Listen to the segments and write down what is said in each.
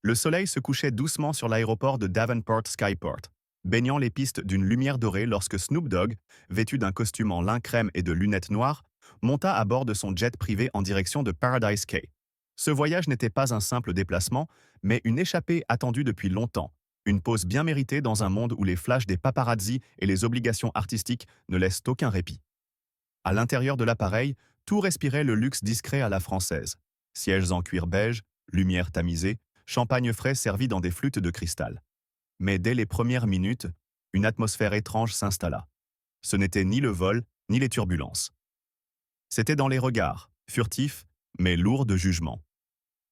Le soleil se couchait doucement sur l'aéroport de Davenport Skyport, baignant les pistes d'une lumière dorée lorsque Snoop Dogg, vêtu d'un costume en lin crème et de lunettes noires, monta à bord de son jet privé en direction de Paradise Cay. Ce voyage n'était pas un simple déplacement, mais une échappée attendue depuis longtemps, une pause bien méritée dans un monde où les flashs des paparazzi et les obligations artistiques ne laissent aucun répit. À l'intérieur de l'appareil, tout respirait le luxe discret à la française. Sièges en cuir beige, lumière tamisée, champagne frais servi dans des flûtes de cristal. Mais dès les premières minutes, une atmosphère étrange s'installa. Ce n'était ni le vol, ni les turbulences. C'était dans les regards, furtifs, mais lourds de jugement.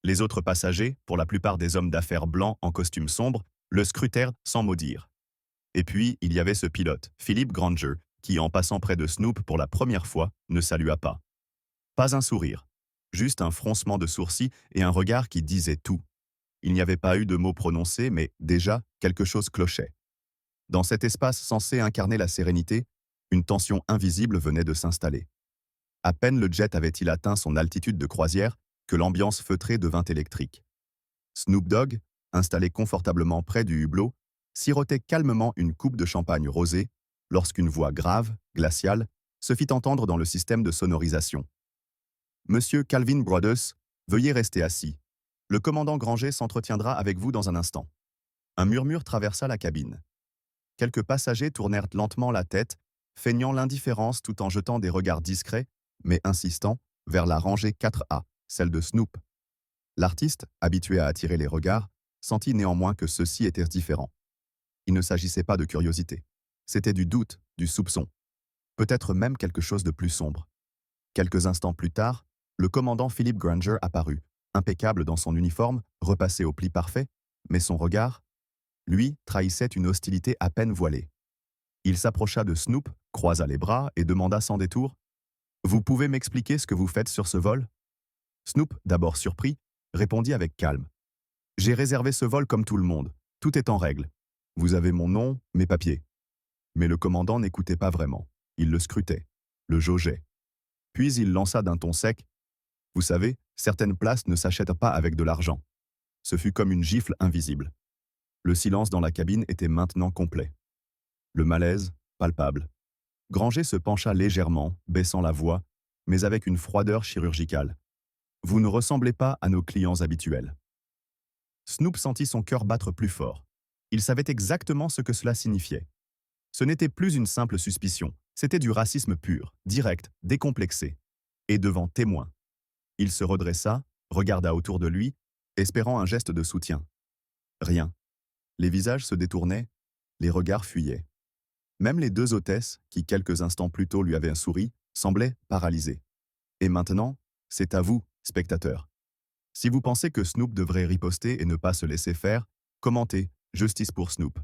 Les autres passagers, pour la plupart des hommes d'affaires blancs en costume sombre, le scrutèrent sans mot dire. Et puis, il y avait ce pilote, Philip Granger, qui, en passant près de Snoop pour la première fois, ne salua pas. Pas un sourire, juste un froncement de sourcils et un regard qui disait tout. Il n'y avait pas eu de mots prononcés, mais déjà, quelque chose clochait. Dans cet espace censé incarner la sérénité, une tension invisible venait de s'installer. À peine le jet avait-il atteint son altitude de croisière que l'ambiance feutrée devint électrique. Snoop Dogg, installé confortablement près du hublot, sirotait calmement une coupe de champagne rosé lorsqu'une voix grave, glaciale, se fit entendre dans le système de sonorisation. Monsieur Calvin Brothers, veuillez rester assis. Le commandant Granger s'entretiendra avec vous dans un instant. Un murmure traversa la cabine. Quelques passagers tournèrent lentement la tête, feignant l'indifférence tout en jetant des regards discrets, mais insistants, vers la rangée 4A, celle de Snoop. L'artiste, habitué à attirer les regards, sentit néanmoins que ceux-ci étaient différents. Il ne s'agissait pas de curiosité. C'était du doute, du soupçon. Peut-être même quelque chose de plus sombre. Quelques instants plus tard, le commandant Philip Granger apparut, impeccable dans son uniforme, repassé au pli parfait, mais son regard, lui, trahissait une hostilité à peine voilée. Il s'approcha de Snoop, croisa les bras et demanda sans détour « Vous pouvez m'expliquer ce que vous faites sur ce vol ?» Snoop, d'abord surpris, répondit avec calme « J'ai réservé ce vol comme tout le monde. Tout est en règle. Vous avez mon nom, mes papiers. » Mais le commandant n'écoutait pas vraiment. Il le scrutait, le jaugeait. Puis il lança d'un ton sec « Vous savez, certaines places ne s'achètent pas avec de l'argent. » Ce fut comme une gifle invisible. Le silence dans la cabine était maintenant complet. Le malaise, palpable. Granger se pencha légèrement, baissant la voix, mais avec une froideur chirurgicale. « Vous ne ressemblez pas à nos clients habituels. » Snoop sentit son cœur battre plus fort. Il savait exactement ce que cela signifiait. Ce n'était plus une simple suspicion, c'était du racisme pur, direct, décomplexé. Et devant témoin. Il se redressa, regarda autour de lui, espérant un geste de soutien. Rien. Les visages se détournaient, les regards fuyaient. Même les deux hôtesses, qui quelques instants plus tôt lui avaient souri, semblaient paralysées. Et maintenant, c'est à vous, spectateurs. Si vous pensez que Snoop devrait riposter et ne pas se laisser faire, commentez « Justice pour Snoop ».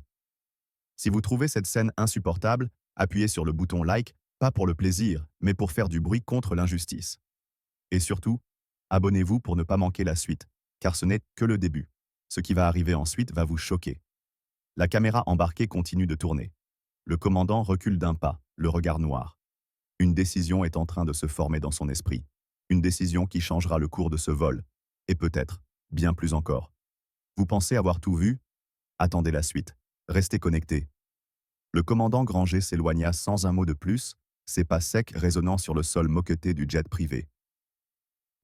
Si vous trouvez cette scène insupportable, appuyez sur le bouton like, pas pour le plaisir, mais pour faire du bruit contre l'injustice. Et surtout, abonnez-vous pour ne pas manquer la suite, car ce n'est que le début. Ce qui va arriver ensuite va vous choquer. La caméra embarquée continue de tourner. Le commandant recule d'un pas, le regard noir. Une décision est en train de se former dans son esprit. Une décision qui changera le cours de ce vol. Et peut-être, bien plus encore. Vous pensez avoir tout vu? Attendez la suite. Restez connectés. Le commandant Granger s'éloigna sans un mot de plus, ses pas secs résonnant sur le sol moqueté du jet privé.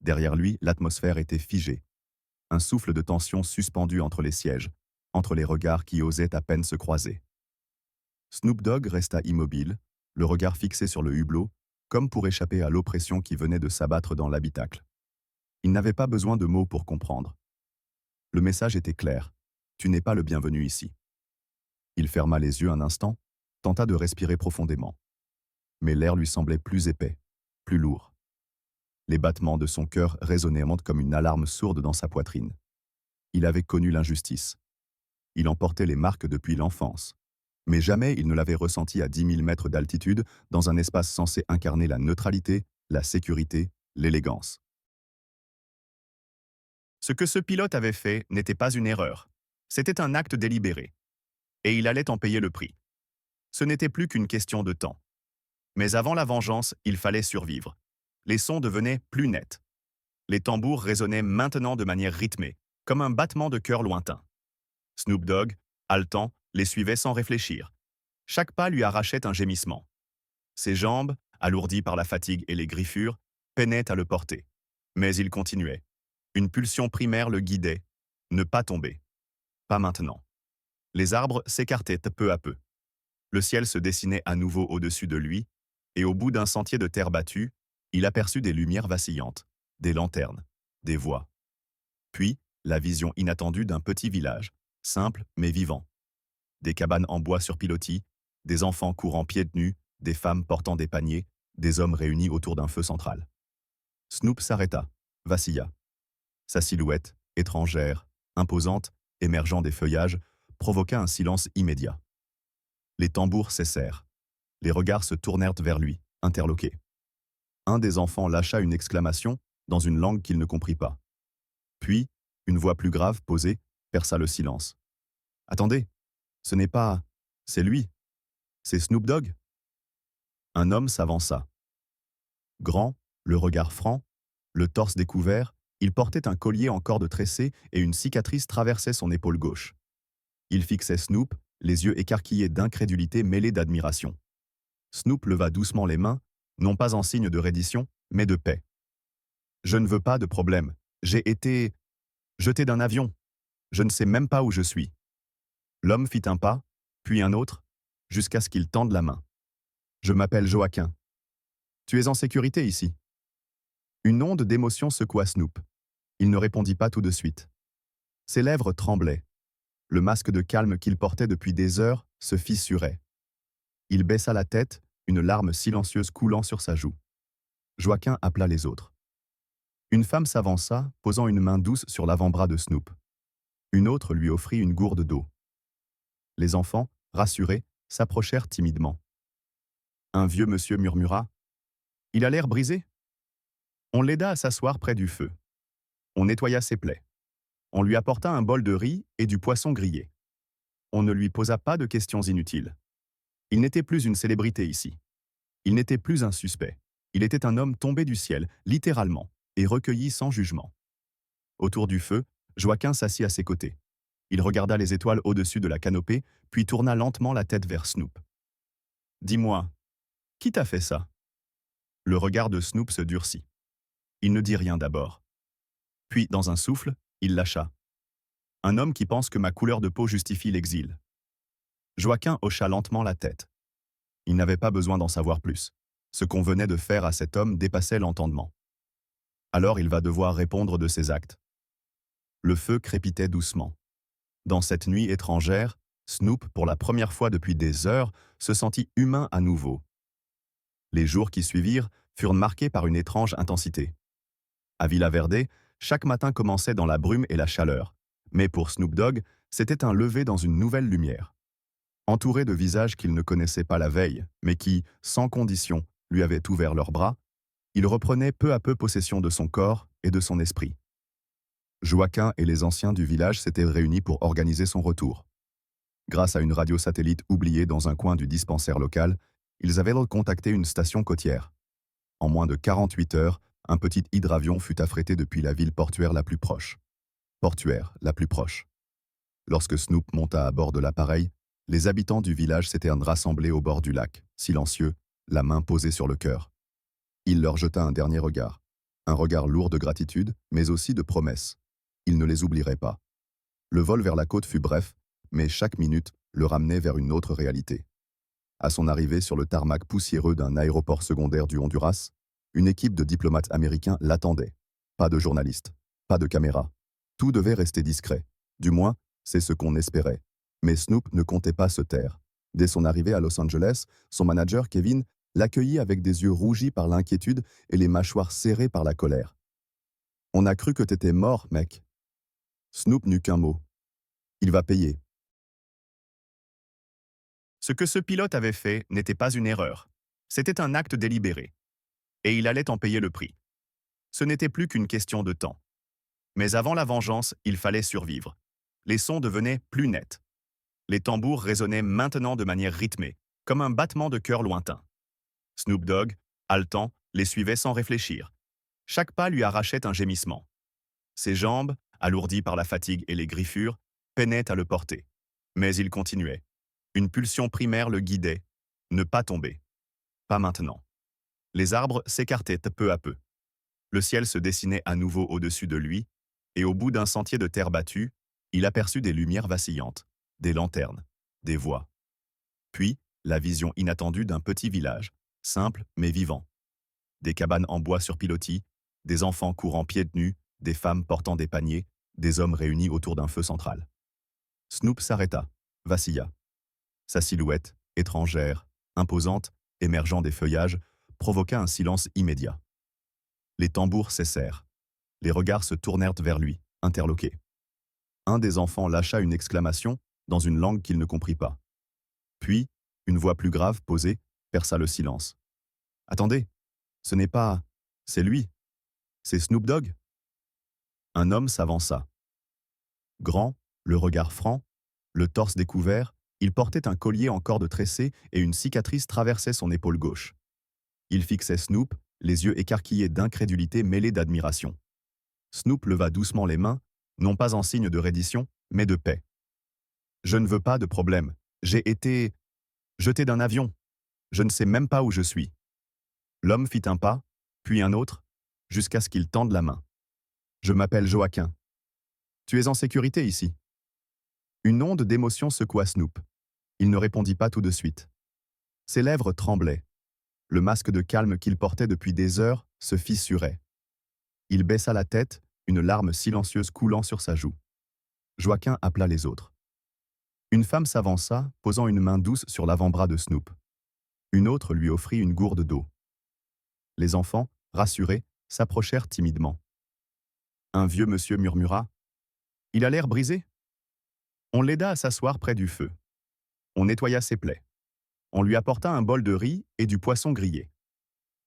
Derrière lui, l'atmosphère était figée. Un souffle de tension suspendu entre les sièges, entre les regards qui osaient à peine se croiser. Snoop Dogg resta immobile, le regard fixé sur le hublot, comme pour échapper à l'oppression qui venait de s'abattre dans l'habitacle. Il n'avait pas besoin de mots pour comprendre. Le message était clair. Tu n'es pas le bienvenu ici. Il ferma les yeux un instant, tenta de respirer profondément. Mais l'air lui semblait plus épais, plus lourd. Les battements de son cœur résonnaient comme une alarme sourde dans sa poitrine. Il avait connu l'injustice. Il en portait les marques depuis l'enfance. Mais jamais il ne l'avait ressenti à 10 000 mètres d'altitude dans un espace censé incarner la neutralité, la sécurité, l'élégance. Ce que ce pilote avait fait n'était pas une erreur. C'était un acte délibéré. Et il allait en payer le prix. Ce n'était plus qu'une question de temps. Mais avant la vengeance, il fallait survivre. Les sons devenaient plus nets. Les tambours résonnaient maintenant de manière rythmée, comme un battement de cœur lointain. Snoop Dogg, haletant, les suivait sans réfléchir. Chaque pas lui arrachait un gémissement. Ses jambes, alourdies par la fatigue et les griffures, peinaient à le porter. Mais il continuait. Une pulsion primaire le guidait. Ne pas tomber. Pas maintenant. Les arbres s'écartaient peu à peu. Le ciel se dessinait à nouveau au-dessus de lui, et au bout d'un sentier de terre battue, il aperçut des lumières vacillantes, des lanternes, des voix. Puis, la vision inattendue d'un petit village, simple mais vivant. Des cabanes en bois sur pilotis, des enfants courant pieds nus, des femmes portant des paniers, des hommes réunis autour d'un feu central. Snoop s'arrêta, vacilla. Sa silhouette, étrangère, imposante, émergeant des feuillages, provoqua un silence immédiat. Les tambours cessèrent. Les regards se tournèrent vers lui, interloqués. Un des enfants lâcha une exclamation dans une langue qu'il ne comprit pas. Puis, une voix plus grave, posée, perça le silence. « Attendez, ce n'est pas... c'est lui. C'est Snoop Dogg ?» Un homme s'avança. Grand, le regard franc, le torse découvert, il portait un collier en corde tressée et une cicatrice traversait son épaule gauche. Il fixait Snoop, les yeux écarquillés d'incrédulité mêlée d'admiration. Snoop leva doucement les mains, non pas en signe de reddition, mais de paix. « Je ne veux pas de problème. J'ai été... jeté d'un avion. Je ne sais même pas où je suis. » L'homme fit un pas, puis un autre, jusqu'à ce qu'il tende la main. « Je m'appelle Joaquin. Tu es en sécurité ici. » Une onde d'émotion secoua Snoop. Il ne répondit pas tout de suite. Ses lèvres tremblaient. Le masque de calme qu'il portait depuis des heures se fissurait. Il baissa la tête, une larme silencieuse coulant sur sa joue. Joaquin appela les autres. Une femme s'avança, posant une main douce sur l'avant-bras de Snoop. Une autre lui offrit une gourde d'eau. Les enfants, rassurés, s'approchèrent timidement. Un vieux monsieur murmura « Il a l'air brisé ?» On l'aida à s'asseoir près du feu. On nettoya ses plaies. On lui apporta un bol de riz et du poisson grillé. On ne lui posa pas de questions inutiles. Il n'était plus une célébrité ici. Il n'était plus un suspect. Il était un homme tombé du ciel, littéralement, et recueilli sans jugement. Autour du feu, Joaquin s'assit à ses côtés. Il regarda les étoiles au-dessus de la canopée, puis tourna lentement la tête vers Snoop. « Dis-moi, qui t'a fait ça ?» Le regard de Snoop se durcit. Il ne dit rien d'abord. Puis, dans un souffle, il lâcha. « Un homme qui pense que ma couleur de peau justifie l'exil. » Joaquin hocha lentement la tête. Il n'avait pas besoin d'en savoir plus. Ce qu'on venait de faire à cet homme dépassait l'entendement. Alors il va devoir répondre de ses actes. Le feu crépitait doucement. Dans cette nuit étrangère, Snoop, pour la première fois depuis des heures, se sentit humain à nouveau. Les jours qui suivirent furent marqués par une étrange intensité. À Villa Verde, chaque matin commençait dans la brume et la chaleur. Mais pour Snoop Dogg, c'était un lever dans une nouvelle lumière. Entouré de visages qu'il ne connaissait pas la veille, mais qui, sans condition, lui avaient ouvert leurs bras, il reprenait peu à peu possession de son corps et de son esprit. Joaquin et les anciens du village s'étaient réunis pour organiser son retour. Grâce à une radio satellite oubliée dans un coin du dispensaire local, ils avaient contacté une station côtière. En moins de 48 heures, un petit hydravion fut affrété depuis la ville portuaire la plus proche. Portuaire la plus proche. Lorsque Snoop monta à bord de l'appareil, les habitants du village s'étaient rassemblés au bord du lac, silencieux, la main posée sur le cœur. Il leur jeta un dernier regard. Un regard lourd de gratitude, mais aussi de promesses. Il ne les oublierait pas. Le vol vers la côte fut bref, mais chaque minute le ramenait vers une autre réalité. À son arrivée sur le tarmac poussiéreux d'un aéroport secondaire du Honduras, une équipe de diplomates américains l'attendait. Pas de journalistes, pas de caméras. Tout devait rester discret. Du moins, c'est ce qu'on espérait. Mais Snoop ne comptait pas se taire. Dès son arrivée à Los Angeles, son manager, Kevin, l'accueillit avec des yeux rougis par l'inquiétude et les mâchoires serrées par la colère. « On a cru que t'étais mort, mec. » Snoop n'eut qu'un mot. « Il va payer. » Ce que ce pilote avait fait n'était pas une erreur. C'était un acte délibéré. Et il allait en payer le prix. Ce n'était plus qu'une question de temps. Mais avant la vengeance, il fallait survivre. Les sons devenaient plus nets. Les tambours résonnaient maintenant de manière rythmée, comme un battement de cœur lointain. Snoop Dogg, haletant, les suivait sans réfléchir. Chaque pas lui arrachait un gémissement. Ses jambes, alourdi par la fatigue et les griffures, peinait à le porter. Mais il continuait. Une pulsion primaire le guidait. Ne pas tomber. Pas maintenant. Les arbres s'écartaient peu à peu. Le ciel se dessinait à nouveau au-dessus de lui, et au bout d'un sentier de terre battue, il aperçut des lumières vacillantes, des lanternes, des voix. Puis, la vision inattendue d'un petit village, simple mais vivant. Des cabanes en bois sur pilotis, des enfants courant pieds nus, des femmes portant des paniers, des hommes réunis autour d'un feu central. Snoop s'arrêta, vacilla. Sa silhouette, étrangère, imposante, émergeant des feuillages, provoqua un silence immédiat. Les tambours cessèrent. Les regards se tournèrent vers lui, interloqués. Un des enfants lâcha une exclamation dans une langue qu'il ne comprit pas. Puis, une voix plus grave, posée, perça le silence. « Attendez, ce n'est pas... c'est lui. C'est Snoop Dogg ?» Un homme s'avança. Grand, le regard franc, le torse découvert, il portait un collier en corde tressée et une cicatrice traversait son épaule gauche. Il fixait Snoop, les yeux écarquillés d'incrédulité mêlée d'admiration. Snoop leva doucement les mains, non pas en signe de reddition, mais de paix. « Je ne veux pas de problème. J'ai été... jeté d'un avion. Je ne sais même pas où je suis. » L'homme fit un pas, puis un autre, jusqu'à ce qu'il tende la main. « Je m'appelle Joaquin. Tu es en sécurité ici. » Une onde d'émotion secoua Snoop. Il ne répondit pas tout de suite. Ses lèvres tremblaient. Le masque de calme qu'il portait depuis des heures se fissurait. Il baissa la tête, une larme silencieuse coulant sur sa joue. Joaquin appela les autres. Une femme s'avança, posant une main douce sur l'avant-bras de Snoop. Une autre lui offrit une gourde d'eau. Les enfants, rassurés, s'approchèrent timidement. Un vieux monsieur murmura « Il a l'air brisé ?» On l'aida à s'asseoir près du feu. On nettoya ses plaies. On lui apporta un bol de riz et du poisson grillé.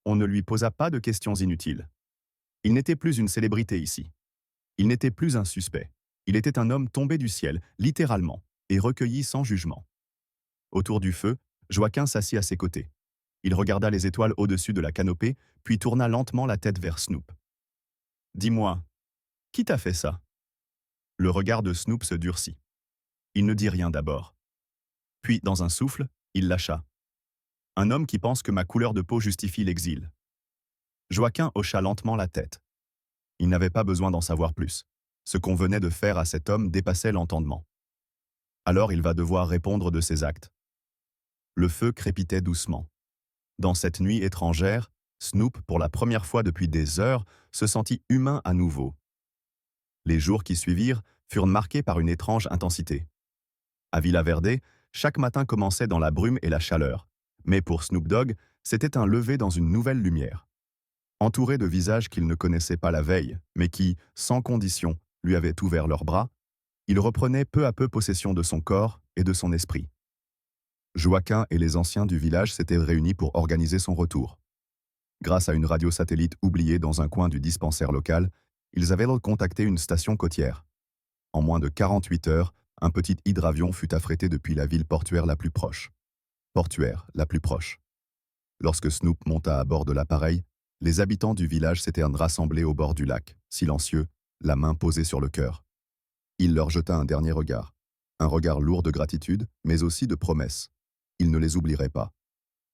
On ne lui posa pas de questions inutiles. Il n'était plus une célébrité ici. Il n'était plus un suspect. Il était un homme tombé du ciel, littéralement, et recueilli sans jugement. Autour du feu, Joaquin s'assit à ses côtés. Il regarda les étoiles au-dessus de la canopée, puis tourna lentement la tête vers Snoop. « Dis-moi, qui t'a fait ça ?» Le regard de Snoop se durcit. Il ne dit rien d'abord. Puis, dans un souffle, il lâcha. « Un homme qui pense que ma couleur de peau justifie l'exil. » Joaquin hocha lentement la tête. Il n'avait pas besoin d'en savoir plus. Ce qu'on venait de faire à cet homme dépassait l'entendement. Alors il va devoir répondre de ses actes. Le feu crépitait doucement. Dans cette nuit étrangère, Snoop, pour la première fois depuis des heures, se sentit humain à nouveau. Les jours qui suivirent furent marqués par une étrange intensité. À Villa Verde, chaque matin commençait dans la brume et la chaleur. Mais pour Snoop Dogg, c'était un lever dans une nouvelle lumière. Entouré de visages qu'il ne connaissait pas la veille, mais qui, sans condition, lui avaient ouvert leurs bras, il reprenait peu à peu possession de son corps et de son esprit. Joaquin et les anciens du village s'étaient réunis pour organiser son retour. Grâce à une radio satellite oubliée dans un coin du dispensaire local, ils avaient contacté une station côtière. En moins de 48 heures, un petit hydravion fut affrété depuis la ville portuaire la plus proche. Portuaire la plus proche. Lorsque Snoop monta à bord de l'appareil, les habitants du village s'étaient rassemblés au bord du lac, silencieux, la main posée sur le cœur. Il leur jeta un dernier regard. Un regard lourd de gratitude, mais aussi de promesses. Il ne les oublierait pas.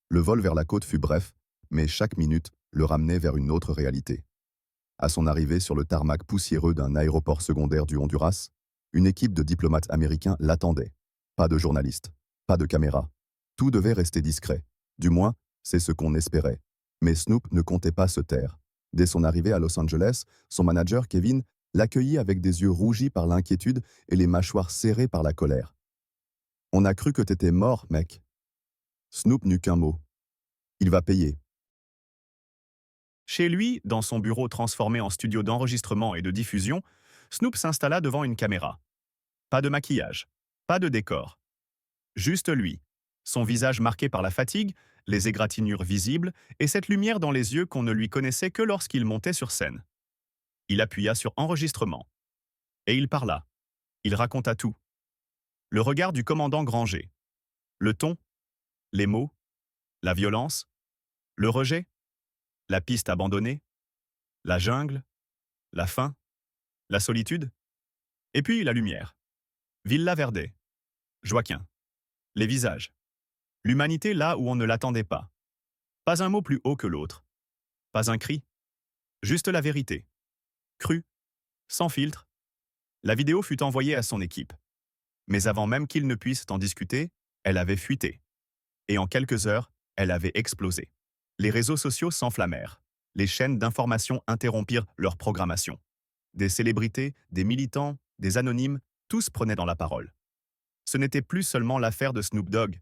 Le vol vers la côte fut bref, mais chaque minute le ramenait vers une autre réalité. À son arrivée sur le tarmac poussiéreux d'un aéroport secondaire du Honduras, une équipe de diplomates américains l'attendait. Pas de journalistes, pas de caméras. Tout devait rester discret. Du moins, c'est ce qu'on espérait. Mais Snoop ne comptait pas se taire. Dès son arrivée à Los Angeles, son manager, Kevin, l'accueillit avec des yeux rougis par l'inquiétude et les mâchoires serrées par la colère. « On a cru que t'étais mort, mec. » Snoop n'eut qu'un mot. « Il va payer. » Chez lui, dans son bureau transformé en studio d'enregistrement et de diffusion, Snoop s'installa devant une caméra. Pas de maquillage, pas de décor. Juste lui, son visage marqué par la fatigue, les égratignures visibles et cette lumière dans les yeux qu'on ne lui connaissait que lorsqu'il montait sur scène. Il appuya sur enregistrement. Et il parla. Il raconta tout. Le regard du commandant Granger. Le ton, les mots, la violence, le rejet, la piste abandonnée, la jungle, la faim, la solitude. Et puis la lumière. Villa Verde. Joaquin. Les visages. L'humanité là où on ne l'attendait pas. Pas un mot plus haut que l'autre. Pas un cri. Juste la vérité. Crue. Sans filtre. La vidéo fut envoyée à son équipe. Mais avant même qu'ils ne puissent en discuter, elle avait fuité. Et en quelques heures, elle avait explosé. Les réseaux sociaux s'enflammèrent. Les chaînes d'information interrompirent leur programmation. Des célébrités, des militants, des anonymes, tous prenaient dans la parole. Ce n'était plus seulement l'affaire de Snoop Dogg.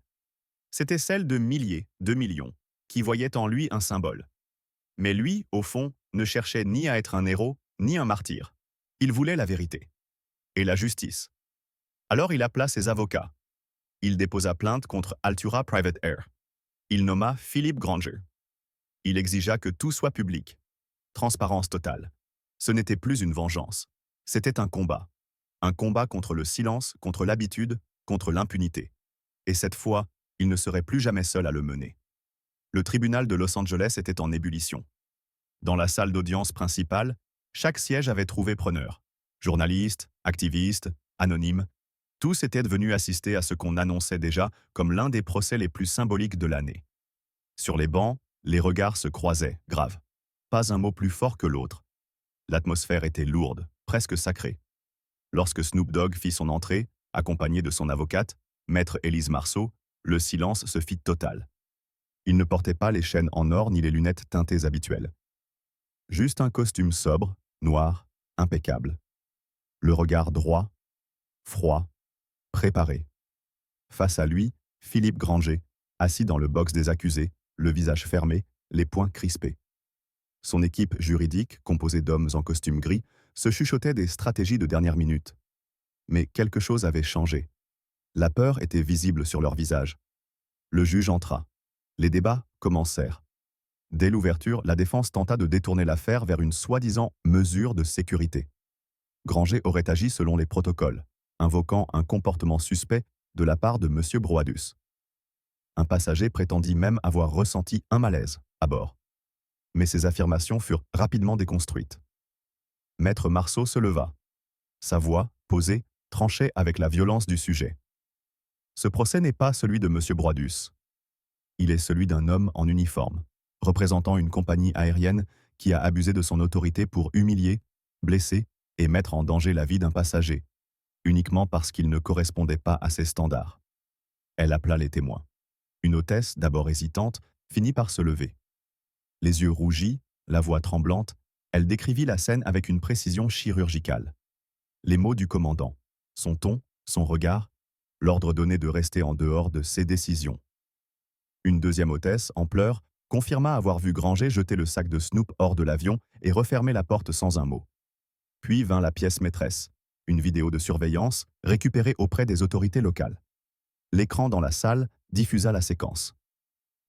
C'était celle de milliers, de millions, qui voyaient en lui un symbole. Mais lui, au fond, ne cherchait ni à être un héros, ni un martyr. Il voulait la vérité. Et la justice. Alors il appela ses avocats. Il déposa plainte contre Altura Private Air. Il nomma Philippe Granger. Il exigea que tout soit public. Transparence totale. Ce n'était plus une vengeance. C'était un combat. Un combat contre le silence, contre l'habitude, contre l'impunité. Et cette fois, il ne serait plus jamais seul à le mener. Le tribunal de Los Angeles était en ébullition. Dans la salle d'audience principale, chaque siège avait trouvé preneur. Journalistes, activistes, anonymes, tous étaient venus assister à ce qu'on annonçait déjà comme l'un des procès les plus symboliques de l'année. Sur les bancs, les regards se croisaient, graves. Pas un mot plus fort que l'autre. L'atmosphère était lourde, presque sacrée. Lorsque Snoop Dogg fit son entrée, accompagné de son avocate, maître Élise Marceau, le silence se fit total. Il ne portait pas les chaînes en or ni les lunettes teintées habituelles. Juste un costume sobre, noir, impeccable. Le regard droit, froid, préparé. Face à lui, Philippe Granger, assis dans le box des accusés, le visage fermé, les poings crispés. Son équipe juridique, composée d'hommes en costume gris, se chuchotait des stratégies de dernière minute. Mais quelque chose avait changé. La peur était visible sur leur visage. Le juge entra. Les débats commencèrent. Dès l'ouverture, la défense tenta de détourner l'affaire vers une soi-disant mesure de sécurité. Granger aurait agi selon les protocoles, invoquant un comportement suspect de la part de M. Broadus. Un passager prétendit même avoir ressenti un malaise à bord. Mais ces affirmations furent rapidement déconstruites. Maître Marceau se leva. Sa voix, posée, tranchait avec la violence du sujet. Ce procès n'est pas celui de M. Broadus. Il est celui d'un homme en uniforme, représentant une compagnie aérienne qui a abusé de son autorité pour humilier, blesser et mettre en danger la vie d'un passager, uniquement parce qu'il ne correspondait pas à ses standards. Elle appela les témoins. Une hôtesse, d'abord hésitante, finit par se lever. Les yeux rougis, la voix tremblante, elle décrivit la scène avec une précision chirurgicale. Les mots du commandant, son ton, son regard, l'ordre donné de rester en dehors de ses décisions. Une deuxième hôtesse, en pleurs, confirma avoir vu Granger jeter le sac de Snoop hors de l'avion et refermer la porte sans un mot. Puis vint la pièce maîtresse, une vidéo de surveillance récupérée auprès des autorités locales. L'écran dans la salle diffusa la séquence.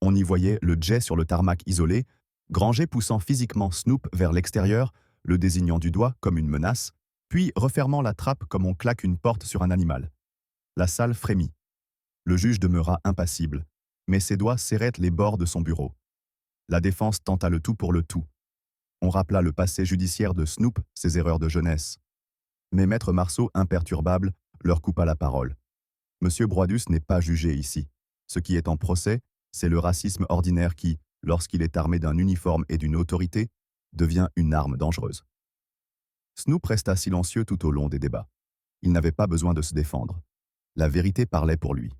On y voyait le jet sur le tarmac isolé, Granger poussant physiquement Snoop vers l'extérieur, le désignant du doigt comme une menace, puis refermant la trappe comme on claque une porte sur un animal. La salle frémit. Le juge demeura impassible, mais ses doigts serraient les bords de son bureau. La défense tenta le tout pour le tout. On rappela le passé judiciaire de Snoop, ses erreurs de jeunesse. Mais Maître Marceau, imperturbable, leur coupa la parole. Monsieur Broadus n'est pas jugé ici. Ce qui est en procès, c'est le racisme ordinaire qui, lorsqu'il est armé d'un uniforme et d'une autorité, devient une arme dangereuse. Snoop resta silencieux tout au long des débats. Il n'avait pas besoin de se défendre. La vérité parlait pour lui.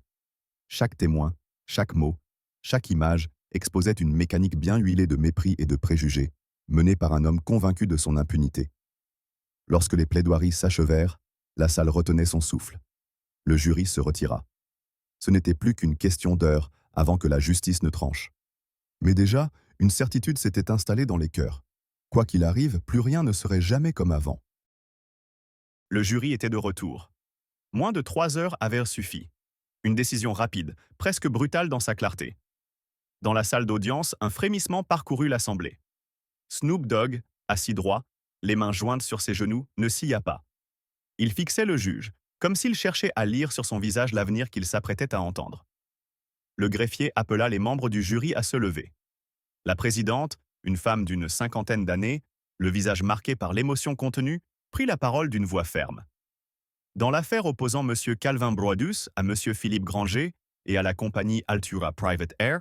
Chaque témoin, chaque mot, chaque image exposait une mécanique bien huilée de mépris et de préjugés, menée par un homme convaincu de son impunité. Lorsque les plaidoiries s'achevèrent, la salle retenait son souffle. Le jury se retira. Ce n'était plus qu'une question d'heure avant que la justice ne tranche. Mais déjà, une certitude s'était installée dans les cœurs. Quoi qu'il arrive, plus rien ne serait jamais comme avant. Le jury était de retour. Moins de 3 heures avaient suffi. Une décision rapide, presque brutale dans sa clarté. Dans la salle d'audience, un frémissement parcourut l'assemblée. Snoop Dogg, assis droit, les mains jointes sur ses genoux, ne sia pas. Il fixait le juge, comme s'il cherchait à lire sur son visage l'avenir qu'il s'apprêtait à entendre. Le greffier appela les membres du jury à se lever. La présidente, une femme d'une 50aine d'années, le visage marqué par l'émotion contenue, prit la parole d'une voix ferme. Dans l'affaire opposant M. Calvin Broadus à M. Philippe Granger et à la compagnie Altura Private Air,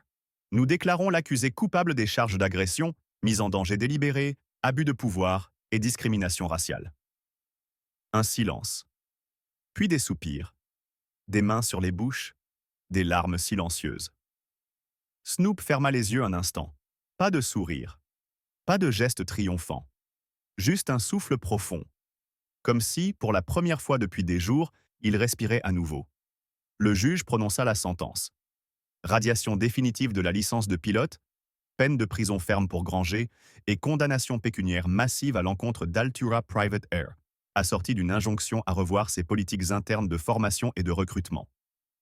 nous déclarons l'accusé coupable des charges d'agression, mise en danger délibéré, abus de pouvoir et discrimination raciale. Un silence, puis des soupirs, des mains sur les bouches, des larmes silencieuses. Snoop ferma les yeux un instant. Pas de sourire, pas de geste triomphant, juste un souffle profond, comme si, pour la première fois depuis des jours, il respirait à nouveau. Le juge prononça la sentence. Radiation définitive de la licence de pilote, peine de prison ferme pour Granger et condamnation pécuniaire massive à l'encontre d'Altura Private Air, assortie d'une injonction à revoir ses politiques internes de formation et de recrutement.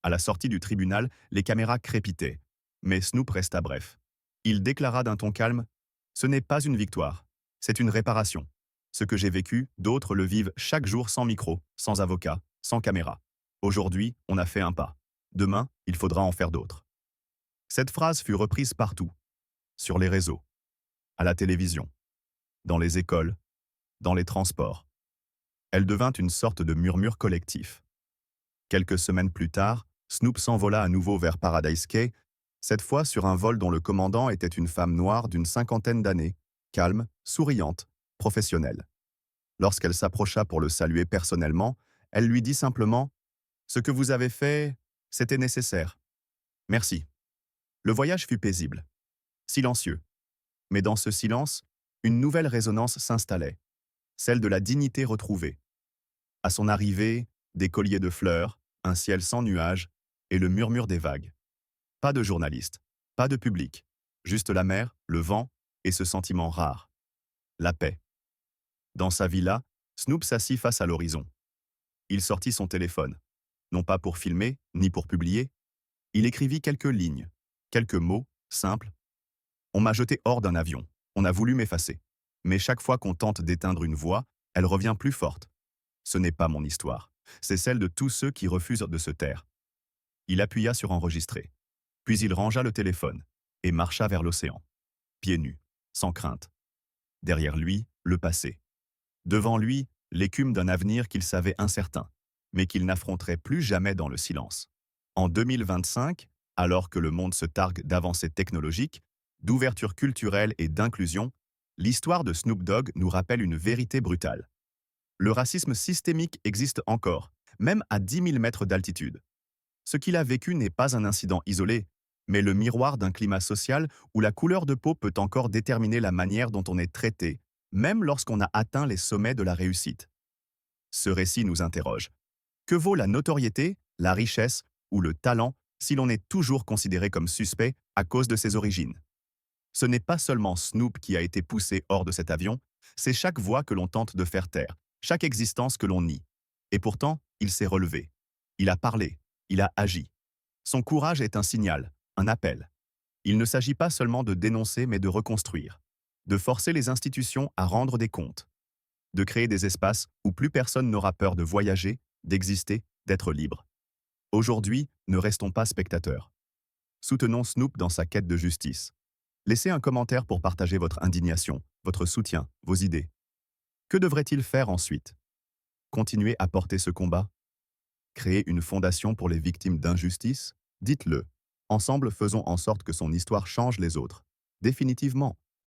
À la sortie du tribunal, les caméras crépitaient, mais Snoop resta bref. Il déclara d'un ton calme : « Ce n'est pas une victoire, c'est une réparation. Ce que j'ai vécu, d'autres le vivent chaque jour sans micro, sans avocat, sans caméra. Aujourd'hui, on a fait un pas. Demain, il faudra en faire d'autres. » Cette phrase fut reprise partout, sur les réseaux, à la télévision, dans les écoles, dans les transports. Elle devint une sorte de murmure collectif. Quelques semaines plus tard, Snoop s'envola à nouveau vers Paradise Cay, cette fois sur un vol dont le commandant était une femme noire d'une cinquantaine d'années, calme, souriante, professionnelle. Lorsqu'elle s'approcha pour le saluer personnellement, elle lui dit simplement : « Ce que vous avez fait, c'était nécessaire. Merci. » Le voyage fut paisible, silencieux. Mais dans ce silence, une nouvelle résonance s'installait, celle de la dignité retrouvée. À son arrivée, des colliers de fleurs, un ciel sans nuages et le murmure des vagues. Pas de journalistes, pas de public, juste la mer, le vent et ce sentiment rare. La paix. Dans sa villa, Snoop s'assit face à l'horizon. Il sortit son téléphone. Non pas pour filmer, ni pour publier. Il écrivit quelques lignes, quelques mots, simples. On m'a jeté hors d'un avion. On a voulu m'effacer. Mais chaque fois qu'on tente d'éteindre une voix, elle revient plus forte. Ce n'est pas mon histoire. C'est celle de tous ceux qui refusent de se taire. Il appuya sur enregistrer. Puis il rangea le téléphone et marcha vers l'océan. Pieds nus, sans crainte. Derrière lui, le passé. Devant lui, l'écume d'un avenir qu'il savait incertain, mais qu'il n'affronterait plus jamais dans le silence. En 2025, alors que le monde se targue d'avancées technologiques, d'ouverture culturelle et d'inclusion, l'histoire de Snoop Dogg nous rappelle une vérité brutale. Le racisme systémique existe encore, même à 10 000 mètres d'altitude. Ce qu'il a vécu n'est pas un incident isolé, mais le miroir d'un climat social où la couleur de peau peut encore déterminer la manière dont on est traité, même lorsqu'on a atteint les sommets de la réussite. Ce récit nous interroge. Que vaut la notoriété, la richesse ou le talent si l'on est toujours considéré comme suspect à cause de ses origines? Ce n'est pas seulement Snoop qui a été poussé hors de cet avion, c'est chaque voix que l'on tente de faire taire, chaque existence que l'on nie. Et pourtant, il s'est relevé. Il a parlé, il a agi. Son courage est un signal, un appel. Il ne s'agit pas seulement de dénoncer mais de reconstruire, de forcer les institutions à rendre des comptes, de créer des espaces où plus personne n'aura peur de voyager, d'exister, d'être libre. Aujourd'hui, ne restons pas spectateurs. Soutenons Snoop dans sa quête de justice. Laissez un commentaire pour partager votre indignation, votre soutien, vos idées. Que devrait-il faire ensuite? Continuer à porter ce combat? Créer une fondation pour les victimes d'injustice? Dites-le. Ensemble, faisons en sorte que son histoire change les autres. Définitivement.